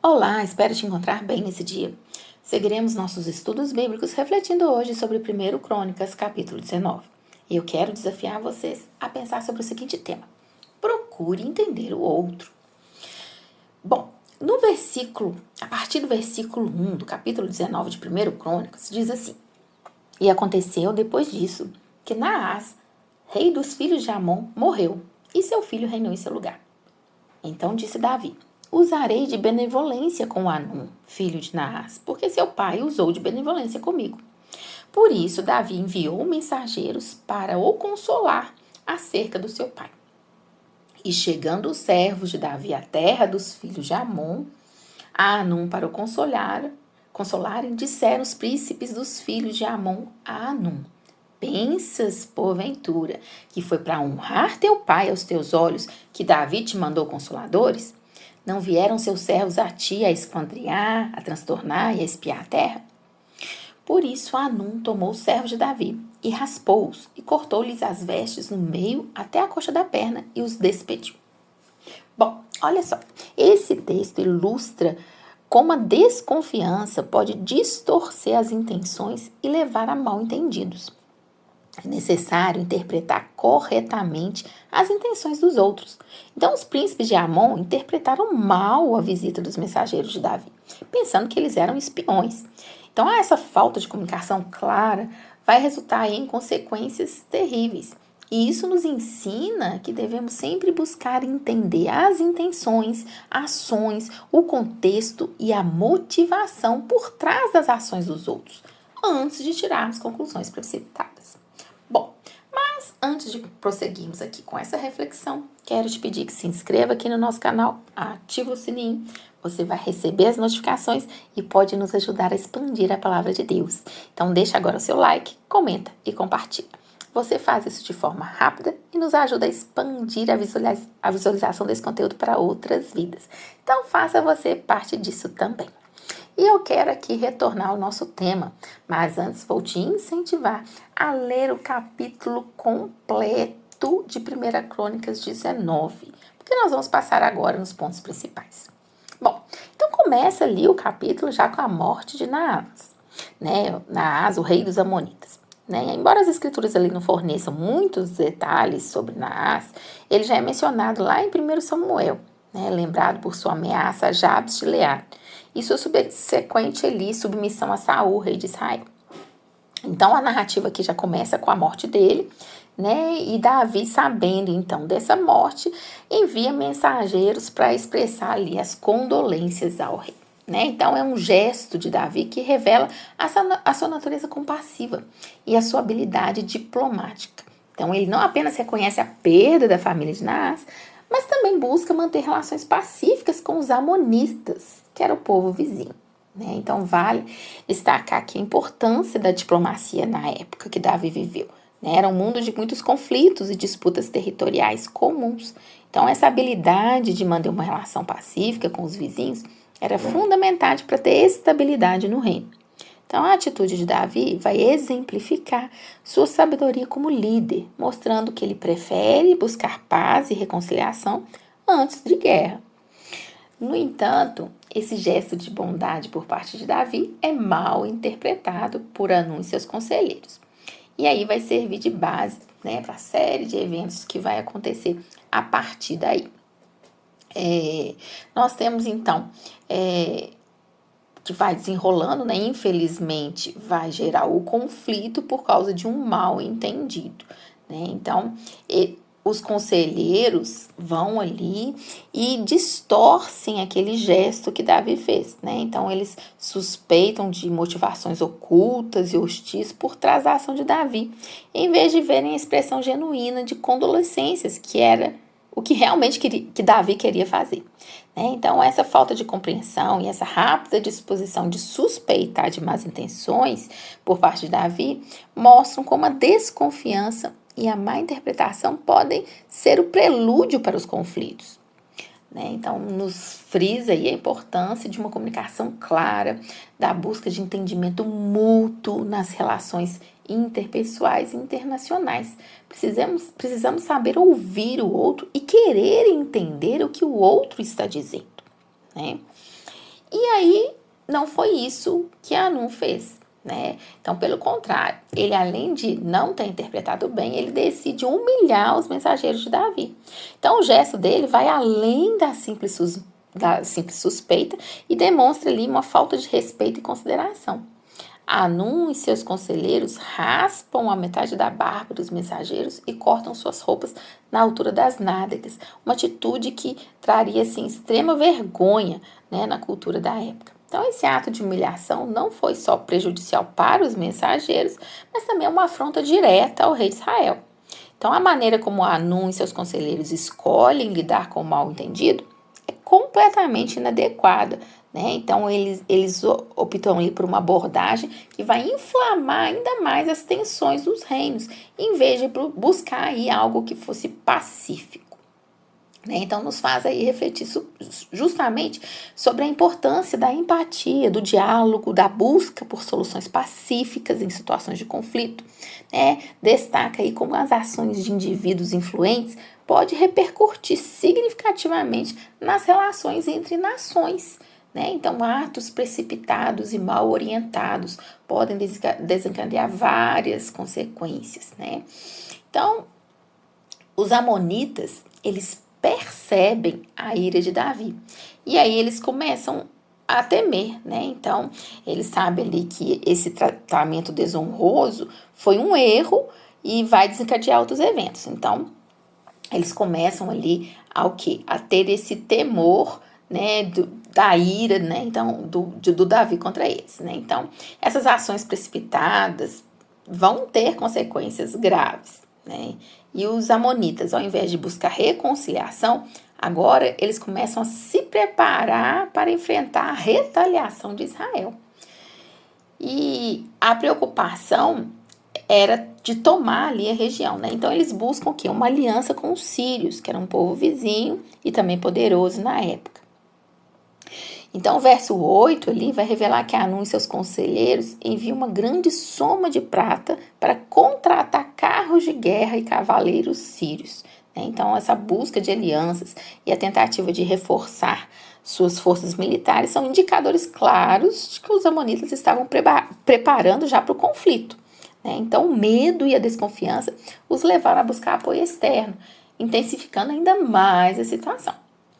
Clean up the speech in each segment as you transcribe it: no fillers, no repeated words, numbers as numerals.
Olá, espero te encontrar bem nesse dia. Seguiremos nossos estudos bíblicos refletindo hoje sobre 1 Crônicas, capítulo 19. E eu quero desafiar vocês a pensar sobre o seguinte tema: procure entender o outro. Bom, a partir do versículo 1 do capítulo 19 de 1 Crônicas, diz assim: E aconteceu depois disso que Naás, rei dos filhos de Amon, morreu, e seu filho reinou em seu lugar. Então disse Davi: Usarei de benevolência com Hanum, filho de Naás, porque seu pai usou de benevolência comigo. Por isso, Davi enviou mensageiros para o consolar acerca do seu pai. E chegando os servos de Davi à terra dos filhos de Amon, a Hanum para o consolarem, disseram os príncipes dos filhos de Amon a Hanum: Pensas, porventura, que foi para honrar teu pai aos teus olhos que Davi te mandou consoladores? Não vieram seus servos a ti a esquadrinhar, a transtornar e a espiar a terra? Por isso Hanum tomou os servos de Davi e raspou-os e cortou-lhes as vestes no meio até a coxa da perna e os despediu. Bom, olha só, esse texto ilustra como a desconfiança pode distorcer as intenções e levar a mal-entendidos. É necessário interpretar corretamente as intenções dos outros. Então, os príncipes de Amon interpretaram mal a visita dos mensageiros de Davi, pensando que eles eram espiões. Então, essa falta de comunicação clara vai resultar em consequências terríveis. E isso nos ensina que devemos sempre buscar entender as intenções, ações, o contexto e a motivação por trás das ações dos outros, antes de tirarmos conclusões precipitadas. Bom, mas antes de prosseguirmos aqui com essa reflexão, quero te pedir que se inscreva aqui no nosso canal, ative o sininho, você vai receber as notificações e pode nos ajudar a expandir a palavra de Deus. Então deixa agora o seu like, comenta e compartilha. Você faz isso de forma rápida e nos ajuda a expandir a visualização desse conteúdo para outras vidas. Então faça você parte disso também. E eu quero aqui retornar ao nosso tema, mas antes vou te incentivar a ler o capítulo completo de 1 Crônicas 19, porque nós vamos passar agora nos pontos principais. Bom, então começa ali o capítulo já com a morte de Naás, Naás, o rei dos Amonitas. Embora as escrituras ali não forneçam muitos detalhes sobre Naás, ele já é mencionado lá em 1 Samuel, lembrado por sua ameaça a Jabes de Gileade e sua subsequente ali, submissão a Saul, rei de Israel. Então, a narrativa aqui já começa com a morte dele, e Davi, sabendo então dessa morte, envia mensageiros para expressar ali as condolências ao rei. Então, é um gesto de Davi que revela a sua natureza compassiva e a sua habilidade diplomática. Então, ele não apenas reconhece a perda da família de Naás, mas também busca manter relações pacíficas com os amonitas, que era o povo vizinho. Então, vale destacar aqui a importância da diplomacia na época que Davi viveu. Era um mundo de muitos conflitos e disputas territoriais comuns. Então, essa habilidade de manter uma relação pacífica com os vizinhos era fundamental para ter estabilidade no reino. Então, a atitude de Davi vai exemplificar sua sabedoria como líder, mostrando que ele prefere buscar paz e reconciliação antes de guerra. No entanto, esse gesto de bondade por parte de Davi é mal interpretado por Hanum e seus conselheiros. E aí vai servir de base para a série de eventos que vai acontecer a partir daí. Nós temos, então, que vai desenrolando, infelizmente, vai gerar o conflito por causa de um mal entendido. Então, os conselheiros vão ali e distorcem aquele gesto que Davi fez. Então, eles suspeitam de motivações ocultas e hostis por trás da ação de Davi, em vez de verem a expressão genuína de condolências, que era o que realmente que Davi queria fazer. Então, essa falta de compreensão e essa rápida disposição de suspeitar de más intenções por parte de Davi mostram como a desconfiança e a má interpretação podem ser o prelúdio para os conflitos. Então, nos frisa aí a importância de uma comunicação clara, da busca de entendimento mútuo nas relações interpessoais e internacionais. Precisamos saber ouvir o outro e querer entender o que o outro está dizendo. E aí, não foi isso que Hanun fez, né? Então, pelo contrário, ele além de não ter interpretado bem, ele decide humilhar os mensageiros de Davi. Então, o gesto dele vai além da simples suspeita e demonstra ali uma falta de respeito e consideração. Hanun e seus conselheiros raspam a metade da barba dos mensageiros e cortam suas roupas na altura das nádegas, uma atitude que traria assim, extrema vergonha, né, na cultura da época. Então, esse ato de humilhação não foi só prejudicial para os mensageiros, mas também uma afronta direta ao rei de Israel. Então, a maneira como Hanun e seus conselheiros escolhem lidar com o mal-entendido é completamente inadequada, né? Então, eles optam ali por uma abordagem que vai inflamar ainda mais as tensões dos reinos, em vez de buscar aí algo que fosse pacífico. Né? Então, nos faz aí refletir justamente sobre a importância da empatia, do diálogo, da busca por soluções pacíficas em situações de conflito. Né? Destaca aí como as ações de indivíduos influentes podem repercutir significativamente nas relações entre nações. Né? Então, atos precipitados e mal orientados podem desencadear várias consequências. Né? Então, os amonitas, eles percebem a ira de Davi. E aí eles começam a temer, né? Então, eles sabem ali que esse tratamento desonroso foi um erro e vai desencadear outros eventos. Então, eles começam ali ao quê? A ter esse temor, né, da ira, né, então, do Davi contra eles, né? Então, essas ações precipitadas vão ter consequências graves, né? E os amonitas, ao invés de buscar reconciliação, agora eles começam a se preparar para enfrentar a retaliação de Israel. E a preocupação era de tomar ali a região, né? Então eles buscam o quê? Uma aliança com os sírios, que era um povo vizinho e também poderoso na época. Então o verso 8 ali vai revelar que Hanun e seus conselheiros enviam uma grande soma de prata para contratar carros de guerra e cavaleiros sírios. Né? Então essa busca de alianças e a tentativa de reforçar suas forças militares são indicadores claros de que os amonitas estavam preparando já para o conflito. Né? Então o medo e a desconfiança os levaram a buscar apoio externo, intensificando ainda mais a situação.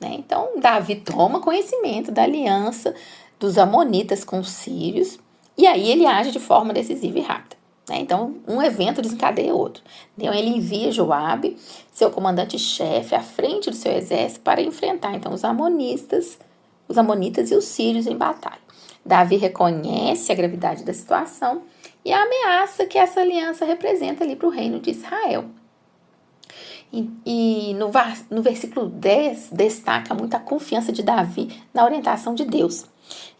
Então, Davi toma conhecimento da aliança dos amonitas com os sírios e aí ele age de forma decisiva e rápida. Então, um evento desencadeia outro. Então, ele envia Joabe, seu comandante-chefe, à frente do seu exército para enfrentar então os amonitas e os sírios em batalha. Davi reconhece a gravidade da situação e a ameaça que essa aliança representa ali para o reino de Israel. E no versículo 10 destaca muito a confiança de Davi na orientação de Deus.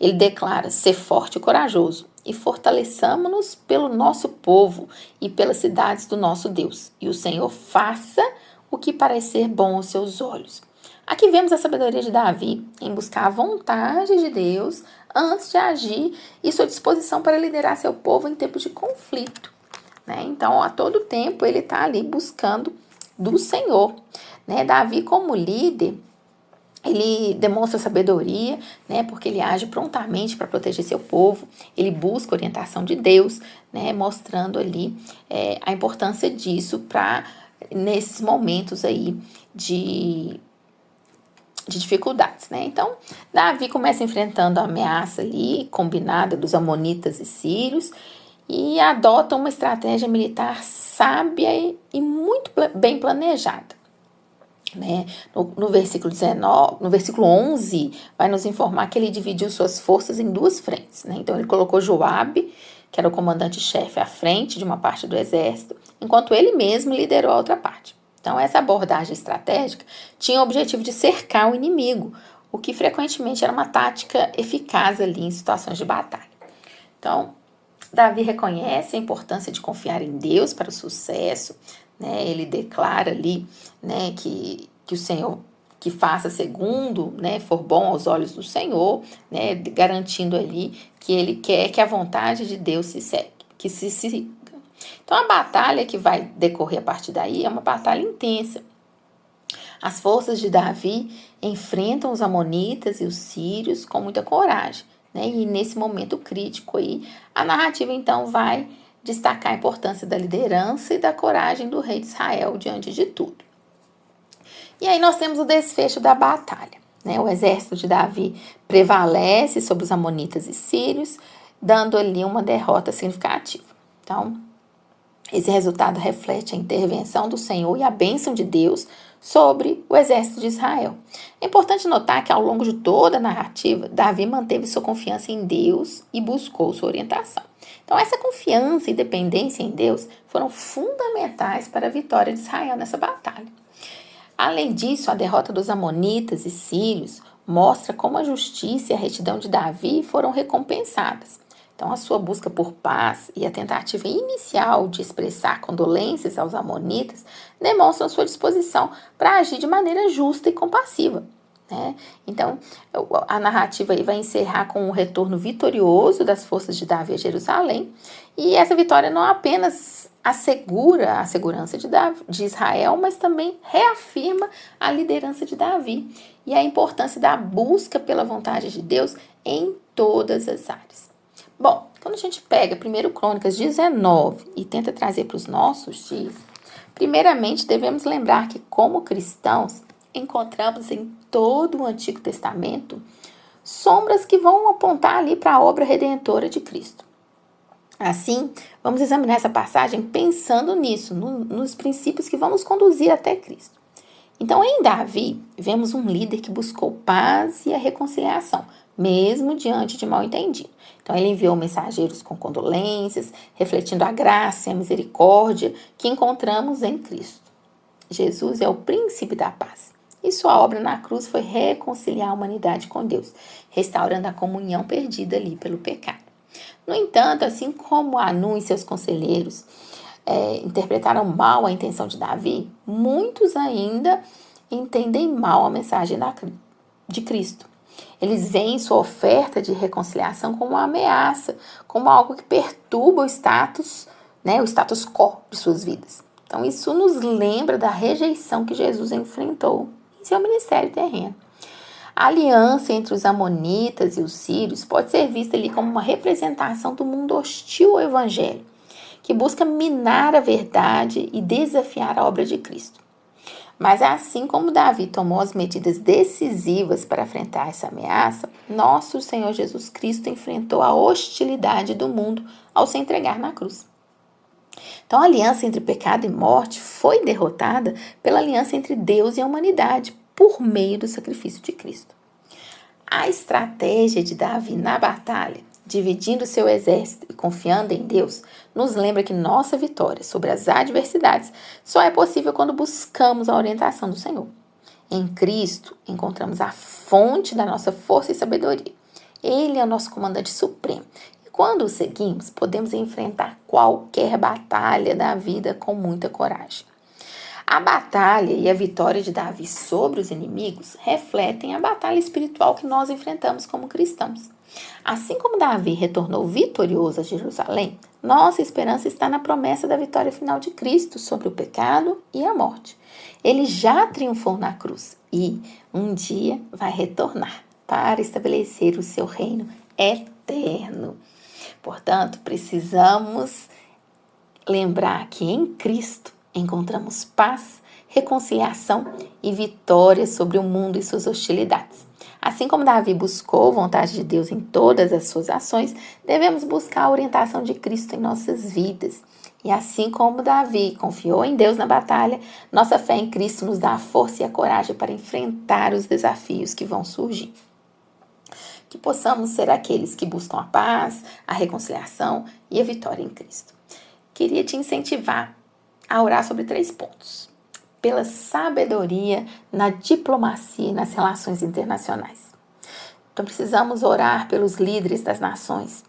Ele declara: ser forte e corajoso e fortaleçamo-nos pelo nosso povo e pelas cidades do nosso Deus. E o Senhor faça o que parecer bom aos seus olhos. Aqui vemos a sabedoria de Davi em buscar a vontade de Deus antes de agir e sua disposição para liderar seu povo em tempos de conflito. Então, a todo tempo, ele está ali buscando do Senhor. Davi, como líder, ele demonstra sabedoria, porque ele age prontamente para proteger seu povo, ele busca a orientação de Deus, mostrando ali a importância disso para nesses momentos aí de dificuldades. Então, Davi começa enfrentando a ameaça ali, combinada dos amonitas e sírios, e adota uma estratégia militar sábia e muito bem planejada. No versículo 19, no versículo 11, vai nos informar que ele dividiu suas forças em duas frentes. Então, ele colocou Joabe, que era o comandante-chefe, à frente de uma parte do exército, enquanto ele mesmo liderou a outra parte. Então, essa abordagem estratégica tinha o objetivo de cercar o inimigo, o que frequentemente era uma tática eficaz ali em situações de batalha. Então, Davi reconhece a importância de confiar em Deus para o sucesso, ele declara ali que o Senhor que faça segundo for bom aos olhos do Senhor, garantindo ali que ele quer que a vontade de Deus se siga. Então, a batalha que vai decorrer a partir daí é uma batalha intensa. As forças de Davi enfrentam os amonitas e os sírios com muita coragem, né? E nesse momento crítico aí, a narrativa então vai destacar a importância da liderança e da coragem do rei de Israel diante de tudo. E aí nós temos o desfecho da batalha, né? O exército de Davi prevalece sobre os amonitas e sírios, dando ali uma derrota significativa. Então, esse resultado reflete a intervenção do Senhor e a bênção de Deus sobre o exército de Israel. É importante notar que ao longo de toda a narrativa, Davi manteve sua confiança em Deus e buscou sua orientação. Então, essa confiança e dependência em Deus foram fundamentais para a vitória de Israel nessa batalha. Além disso, a derrota dos amonitas e sírios mostra como a justiça e a retidão de Davi foram recompensadas. Então, a sua busca por paz e a tentativa inicial de expressar condolências aos amonitas demonstram sua disposição para agir de maneira justa e compassiva, né? Então, a narrativa aí vai encerrar com o retorno vitorioso das forças de Davi a Jerusalém, e essa vitória não apenas assegura a segurança de Israel, mas também reafirma a liderança de Davi e a importância da busca pela vontade de Deus em todas as áreas. Bom, quando a gente pega 1 Crônicas 19 e tenta trazer para os nossos dias, primeiramente devemos lembrar que, como cristãos, encontramos em todo o Antigo Testamento sombras que vão apontar ali para a obra redentora de Cristo. Assim, vamos examinar essa passagem pensando nisso, nos princípios que vão nos conduzir até Cristo. Então, em Davi, vemos um líder que buscou paz e a reconciliação, mesmo diante de mal-entendido. Então, ele enviou mensageiros com condolências, refletindo a graça e a misericórdia que encontramos em Cristo. Jesus é o príncipe da paz. E sua obra na cruz foi reconciliar a humanidade com Deus, restaurando a comunhão perdida ali pelo pecado. No entanto, assim como Anu e seus conselheiros interpretaram mal a intenção de Davi, muitos ainda entendem mal a mensagem de Cristo. Eles veem sua oferta de reconciliação como uma ameaça, como algo que perturba o status quo de suas vidas. Então, isso nos lembra da rejeição que Jesus enfrentou em seu ministério terreno. A aliança entre os amonitas e os sírios pode ser vista ali como uma representação do mundo hostil ao evangelho, que busca minar a verdade e desafiar a obra de Cristo. Mas assim como Davi tomou as medidas decisivas para enfrentar essa ameaça, nosso Senhor Jesus Cristo enfrentou a hostilidade do mundo ao se entregar na cruz. Então, a aliança entre pecado e morte foi derrotada pela aliança entre Deus e a humanidade, por meio do sacrifício de Cristo. A estratégia de Davi na batalha, dividindo seu exército e confiando em Deus, nos lembra que nossa vitória sobre as adversidades só é possível quando buscamos a orientação do Senhor. Em Cristo, encontramos a fonte da nossa força e sabedoria. Ele é o nosso comandante supremo. E quando o seguimos, podemos enfrentar qualquer batalha da vida com muita coragem. A batalha e a vitória de Davi sobre os inimigos refletem a batalha espiritual que nós enfrentamos como cristãos. Assim como Davi retornou vitorioso a Jerusalém, nossa esperança está na promessa da vitória final de Cristo sobre o pecado e a morte. Ele já triunfou na cruz e um dia vai retornar para estabelecer o seu reino eterno. Portanto, precisamos lembrar que em Cristo encontramos paz, reconciliação e vitória sobre o mundo e suas hostilidades. Assim como Davi buscou a vontade de Deus em todas as suas ações, devemos buscar a orientação de Cristo em nossas vidas. E assim como Davi confiou em Deus na batalha, nossa fé em Cristo nos dá a força e a coragem para enfrentar os desafios que vão surgir. Que possamos ser aqueles que buscam a paz, a reconciliação e a vitória em Cristo. Queria te incentivar a orar sobre 3 pontos. Pela sabedoria na diplomacia e nas relações internacionais. Então, precisamos orar pelos líderes das nações,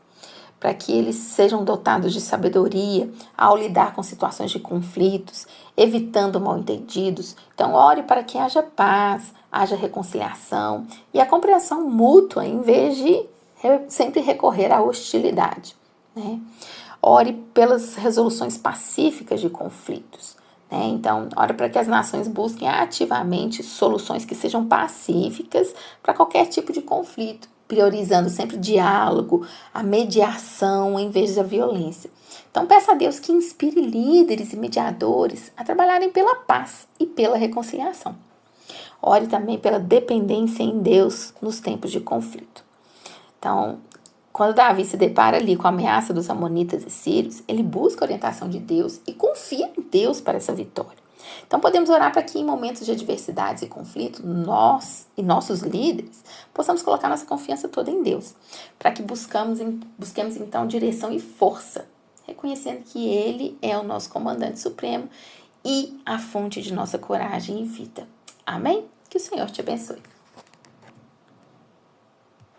para que eles sejam dotados de sabedoria ao lidar com situações de conflitos, evitando mal-entendidos. Então, ore para que haja paz, haja reconciliação e a compreensão mútua, em vez de sempre recorrer à hostilidade, né? Ore pelas resoluções pacíficas de conflitos. né? Então, ora para que as nações busquem ativamente soluções que sejam pacíficas para qualquer tipo de conflito, priorizando sempre o diálogo, a mediação em vez da violência. Então, peça a Deus que inspire líderes e mediadores a trabalharem pela paz e pela reconciliação. Ore também pela dependência em Deus nos tempos de conflito. Então, quando Davi se depara ali com a ameaça dos amonitas e sírios, ele busca a orientação de Deus e confia em Deus para essa vitória. Então, podemos orar para que em momentos de adversidades e conflito, nós e nossos líderes possamos colocar nossa confiança toda em Deus, para que busquemos então direção e força, reconhecendo que Ele é o nosso comandante supremo e a fonte de nossa coragem e vida. Amém? Que o Senhor te abençoe.